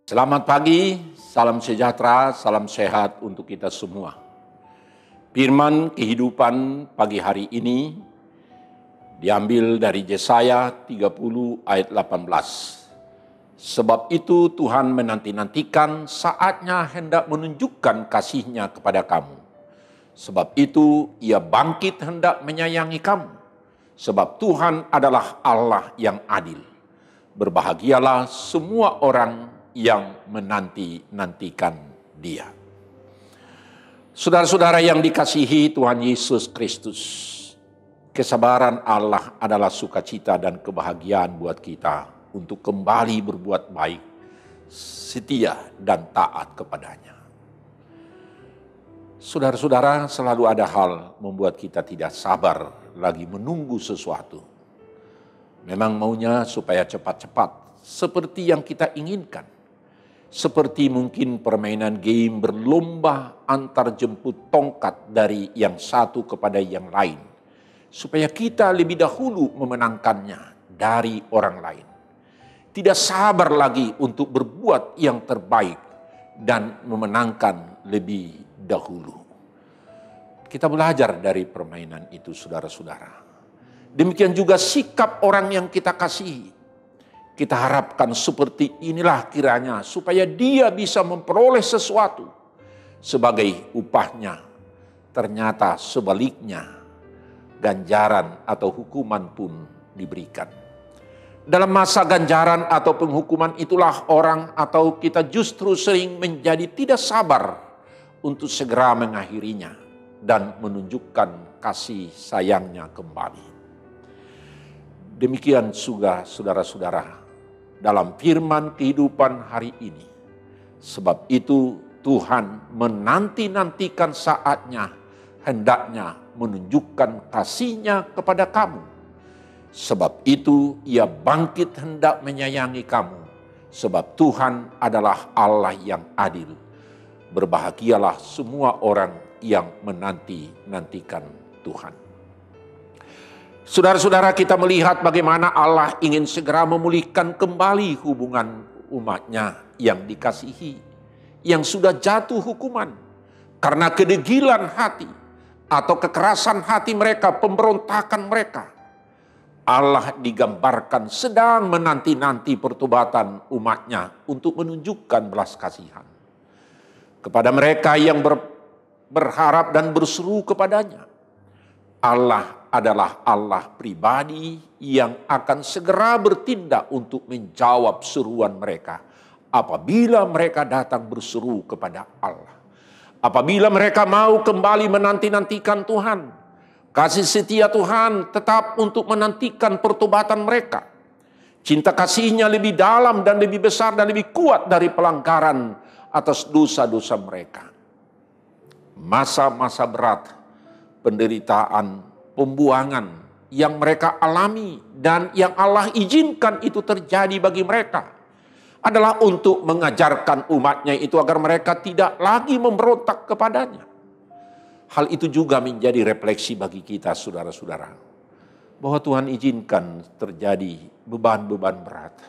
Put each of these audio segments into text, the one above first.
Selamat pagi, salam sejahtera, salam sehat untuk kita semua. Firman kehidupan pagi hari ini diambil dari Yesaya 30 ayat 18. Sebab itu Tuhan menanti-nantikan saatnya hendak menunjukkan kasih-Nya kepada kamu. Sebab itu Ia bangkit hendak menyayangi kamu. Sebab Tuhan adalah Allah yang adil. Berbahagialah semua orang yang menanti-nantikan Dia. Saudara-saudara yang dikasihi Tuhan Yesus Kristus, kesabaran Allah adalah sukacita dan kebahagiaan buat kita untuk kembali berbuat baik, setia dan taat kepadanya. Saudara-saudara, selalu ada hal membuat kita tidak sabar lagi menunggu sesuatu. Memang maunya supaya cepat-cepat, seperti yang kita inginkan. Seperti mungkin permainan game berlomba antar jemput tongkat dari yang satu kepada yang lain. Supaya kita lebih dahulu memenangkannya dari orang lain. Tidak sabar lagi untuk berbuat yang terbaik dan memenangkan lebih dahulu. Kita belajar dari permainan itu, saudara-saudara. Demikian juga sikap orang yang kita kasihi. Kita harapkan seperti inilah kiranya supaya dia bisa memperoleh sesuatu sebagai upahnya. Ternyata sebaliknya ganjaran atau hukuman pun diberikan. Dalam masa ganjaran atau penghukuman itulah orang atau kita justru sering menjadi tidak sabar untuk segera mengakhirinya dan menunjukkan kasih sayangnya kembali. Demikian juga saudara-saudara dalam firman kehidupan hari ini. Sebab itu Tuhan menanti-nantikan saatnya hendaknya menunjukkan kasih-Nya kepada kamu. Sebab itu Ia bangkit hendak menyayangi kamu. Sebab Tuhan adalah Allah yang adil. Berbahagialah semua orang yang menanti-nantikan Tuhan. Saudara-saudara, kita melihat bagaimana Allah ingin segera memulihkan kembali hubungan umat-Nya yang dikasihi, yang sudah jatuh hukuman karena kedegilan hati atau kekerasan hati mereka, pemberontakan mereka. Allah digambarkan sedang menanti-nanti pertobatan umat-Nya untuk menunjukkan belas kasihan kepada mereka yang berharap dan berseru kepadanya. Allah adalah Allah pribadi yang akan segera bertindak untuk menjawab seruan mereka apabila mereka datang berseru kepada Allah. Apabila mereka mau kembali menanti-nantikan Tuhan, kasih setia Tuhan tetap untuk menantikan pertobatan mereka. Cinta kasih-Nya lebih dalam dan lebih besar dan lebih kuat dari pelanggaran atas dosa-dosa mereka. Masa-masa berat, penderitaan, pembuangan yang mereka alami dan yang Allah izinkan itu terjadi bagi mereka adalah untuk mengajarkan umat-Nya itu agar mereka tidak lagi memberontak kepadanya. Hal itu juga menjadi refleksi bagi kita, saudara-saudara, bahwa Tuhan izinkan terjadi beban-beban berat.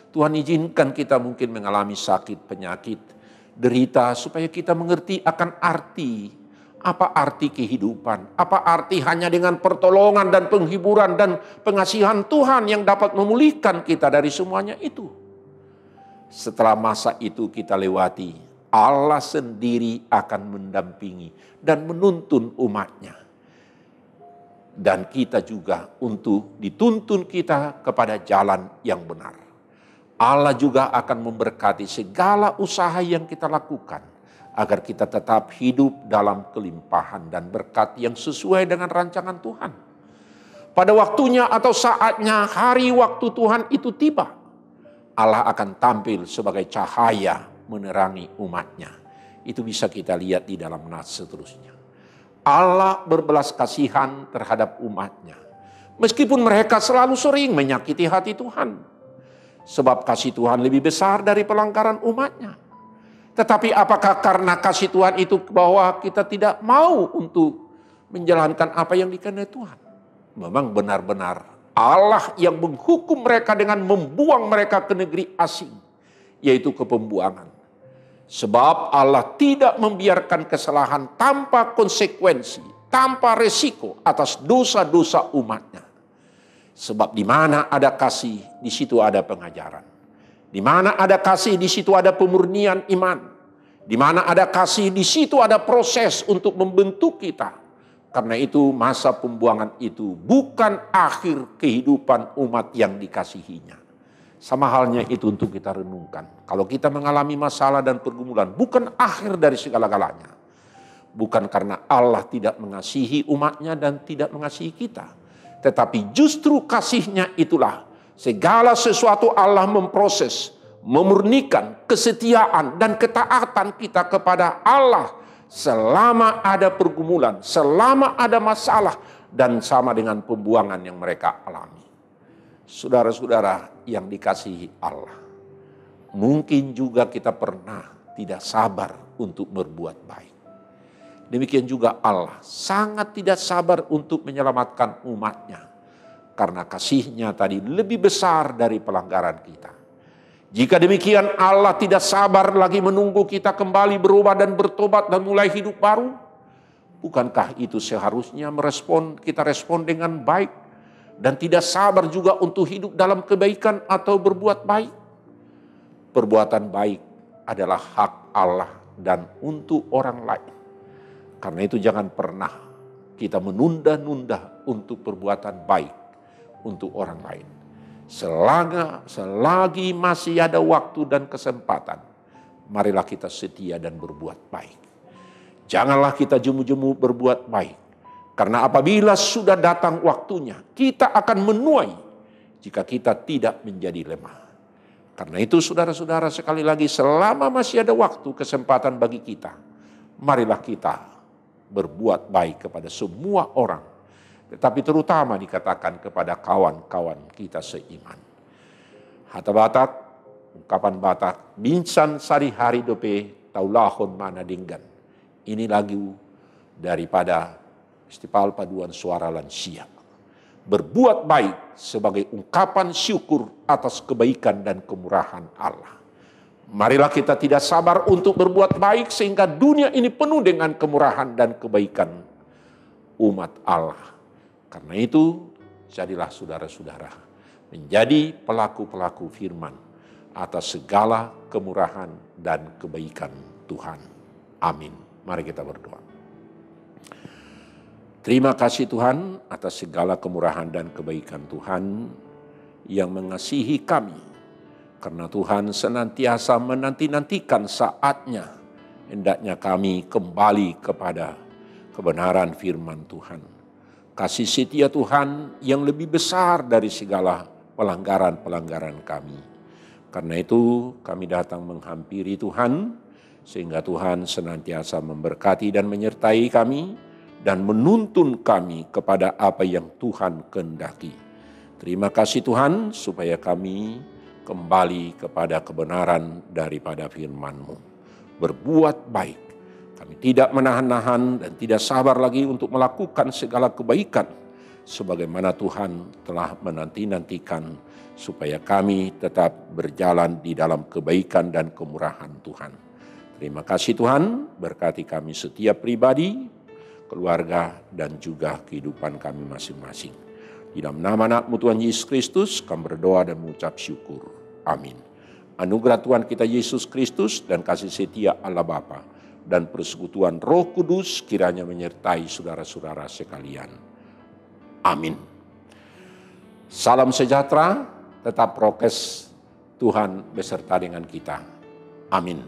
Tuhan izinkan kita mungkin mengalami sakit, penyakit, derita supaya kita mengerti akan arti. Apa arti kehidupan? Apa arti hanya dengan pertolongan dan penghiburan dan pengasihan Tuhan yang dapat memulihkan kita dari semuanya itu? Setelah masa itu kita lewati, Allah sendiri akan mendampingi dan menuntun umat-Nya. Dan kita juga untuk dituntun kita kepada jalan yang benar. Allah juga akan memberkati segala usaha yang kita lakukan, agar kita tetap hidup dalam kelimpahan dan berkat yang sesuai dengan rancangan Tuhan. Pada waktunya atau saatnya hari waktu Tuhan itu tiba, Allah akan tampil sebagai cahaya menerangi umat-Nya. Itu bisa kita lihat di dalam nas seterusnya. Allah berbelas kasihan terhadap umat-Nya. Meskipun mereka selalu sering menyakiti hati Tuhan. Sebab kasih Tuhan lebih besar dari pelanggaran umat-Nya. Tetapi apakah karena kasih Tuhan itu bahwa kita tidak mau untuk menjalankan apa yang dikehendaki Tuhan? Memang benar-benar Allah yang menghukum mereka dengan membuang mereka ke negeri asing. yaitu kepembuangan. Sebab Allah tidak membiarkan kesalahan tanpa konsekuensi, tanpa resiko atas dosa-dosa umatnya. Sebab di mana ada kasih, di situ ada pengajaran. Di mana ada kasih, di situ ada pemurnian iman. Di mana ada kasih, di situ ada proses untuk membentuk kita. Karena itu masa pembuangan itu bukan akhir kehidupan umat yang dikasihinya. Sama halnya itu untuk kita renungkan. Kalau kita mengalami masalah dan pergumulan, bukan akhir dari segala-galanya. Bukan karena Allah tidak mengasihi umatnya dan tidak mengasihi kita. Tetapi justru kasihnya itulah segala sesuatu Allah memproses, memurnikan kesetiaan dan ketaatan kita kepada Allah. Selama ada pergumulan, selama ada masalah, dan sama dengan pembuangan yang mereka alami. Saudara-saudara yang dikasihi Allah, mungkin juga kita pernah tidak sabar untuk berbuat baik. Demikian juga Allah sangat tidak sabar untuk menyelamatkan umatnya. Karena kasihnya tadi lebih besar dari pelanggaran kita. Jika demikian Allah tidak sabar lagi menunggu kita kembali berubah dan bertobat dan mulai hidup baru. Bukankah itu seharusnya kita respon dengan baik? Dan tidak sabar juga untuk hidup dalam kebaikan atau berbuat baik. Perbuatan baik adalah hak Allah dan untuk orang lain. Karena itu jangan pernah kita menunda-nunda untuk perbuatan baik untuk orang lain. Selagi masih ada waktu dan kesempatan, marilah kita setia dan berbuat baik. Janganlah kita jemu-jemu berbuat baik. Karena apabila sudah datang waktunya, kita akan menuai jika kita tidak menjadi lemah. Karena itu saudara-saudara sekali lagi, selama masih ada waktu kesempatan bagi kita, marilah kita berbuat baik kepada semua orang. Tetapi terutama dikatakan kepada kawan-kawan kita seiman. Hata Batak, ungkapan Batak, binsan sari hari dope taulahon mana dinggan. Ini lagu daripada Festival Paduan Suara Lansia. Berbuat baik sebagai ungkapan syukur atas kebaikan dan kemurahan Allah. Marilah kita tidak sabar untuk berbuat baik sehingga dunia ini penuh dengan kemurahan dan kebaikan umat Allah. Karena itu, jadilah saudara-saudara menjadi pelaku-pelaku firman atas segala kemurahan dan kebaikan Tuhan. Amin. Mari kita berdoa. Terima kasih Tuhan atas segala kemurahan dan kebaikan Tuhan yang mengasihi kami. Karena Tuhan senantiasa menanti-nantikan saatnya hendaknya kami kembali kepada kebenaran firman Tuhan. Kasih setia Tuhan yang lebih besar dari segala pelanggaran-pelanggaran kami. Karena itu kami datang menghampiri Tuhan sehingga Tuhan senantiasa memberkati dan menyertai kami dan menuntun kami kepada apa yang Tuhan kehendaki. Terima kasih Tuhan supaya kami kembali kepada kebenaran daripada firman-Mu. Berbuat baik. Kami tidak menahan-nahan dan tidak sabar lagi untuk melakukan segala kebaikan. Sebagaimana Tuhan telah menanti-nantikan supaya kami tetap berjalan di dalam kebaikan dan kemurahan Tuhan. Terima kasih Tuhan, berkati kami setiap pribadi, keluarga, dan juga kehidupan kami masing-masing. Di dalam nama anak-Mu Tuhan Yesus Kristus, kami berdoa dan mengucap syukur. Amin. Anugerah Tuhan kita Yesus Kristus dan kasih setia Allah Bapa dan persekutuan Roh Kudus kiranya menyertai saudara-saudara sekalian. Amin. Salam sejahtera, tetap prokes, Tuhan beserta dengan kita. Amin.